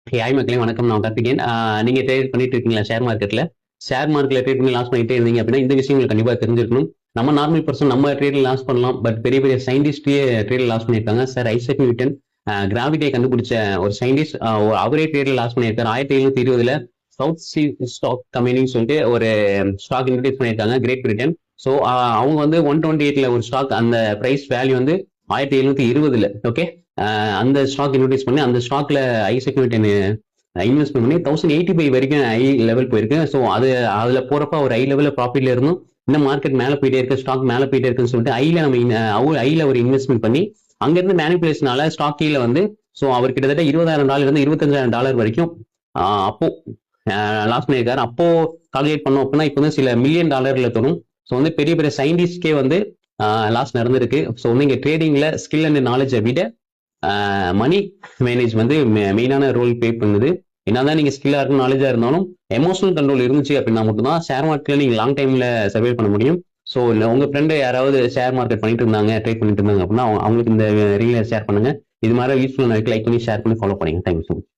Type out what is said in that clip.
Hi மக்களே, வணக்கம். நான் கார்த்திகேயன். நீங்க ட்ரேட் பண்ணிட்டு இருக்கீங்களா ஷேர் மார்க்கெட்ல ட்ரேட் பண்ணி லாஸ் பண்ணிட்டே இருந்தீங்க அப்படின்னா இந்த விஷயம் உங்களுக்கு கண்டிப்பா தெரிஞ்சிருக்கணும். நம்ம நார்மல் பர்சன் நம்ம ட்ரேட்ல லாஸ் பண்ணலாம். பட் பெரிய பெரிய சயின்டிஸ்டே ட்ரேட்ல லாஸ் பண்ணியிருக்காங்க. சார் ஐசக் நியூட்டன் கிராவிட்டியை கண்டுபிடிச்ச ஒரு சயின்டிஸ்ட், அவரே ட்ரேட்ல லாஸ் பண்ணியிருக்காரு. 1720 சவுத் சி ஸ்டாக் கம்பெனின்னு சொல்லிட்டு ஒரு ஸ்டாக் இன்ட்ரடியூஸ் பண்ணியிருக்காங்க, கிரேட் பிரிட்டன். ஸோ அவங்க வந்து 128 ஒரு ஸ்டாக், அந்த பிரைஸ் வேல்யூ வந்து 1720. ஓகே, அந்த ஸ்டாக் இன்ட்ரடியூஸ் பண்ணி அந்த ஸ்டாக்ல ஐசக் நியூட்டன் இன்வெஸ்ட்மெண்ட் பண்ணி 1085 வரைக்கும் ஐ லெவல் போயிருக்கு. ஸோ அதுல போறப்ப ஒரு ஐ லெவல்ல ப்ராஃபிட்ல இருந்தும் இன்னும் மார்க்கெட் மேல போயிட்டே இருக்கு, ஸ்டாக் மேல போயிட்டே இருக்குன்னு சொல்லிட்டு ஐல ஒரு இன்வெஸ்ட்மெண்ட் பண்ணி அங்கிருந்து மேனிபுலேஷனால ஸ்டாக் கீழே வந்து ஸோ அவர் கிட்டத்தட்ட $20,000 இருந்து $25,000 வரைக்கும் அப்போ லாஸ் பண்ணியிருக்காரு. அப்போ கால்குலேட் பண்ணோம் அப்படின்னா இப்போ வந்து சில மில்லியன் டாலர்ல தரும். ஸோ வந்து பெரிய பெரிய சயின்டிஸ்ட்கே வந்து லாஸ் நடந்திருக்கு. ஸோ வந்து இங்க ட்ரேடிங்ல ஸ்கில் அண்ட் நாலேஜை விட மணி மேனேஜ் வந்து மெயினான ரோல் பிளே பண்ணுது. என்னதான் நீங்க ஸ்கில்லா இருக்கும், நாலேஜா இருந்தாலும் எமோஷனல் கண்ட்ரோல் இருந்துச்சு அப்படின்னா மட்டும்தான் ஷேர் மார்க்கெட்ல நீங்க லாங் டைம்ல சர்வே பண்ண முடியும். ஸோ உங்க ஃப்ரெண்டு யாராவது ஷேர் மார்க்கெட் பண்ணிட்டு இருந்தாங்க, ட்ரேட் பண்ணிட்டு இருந்தாங்க அப்படின்னா அவங்களுக்கு இந்த ரீலை ஷேர் பண்ணுங்க. இது மாதிரி யூஸ்ஃபுல் லைக் பண்ணி ஷேர் பண்ணி ஃபாலோ பண்ணுங்க. Thank you so much.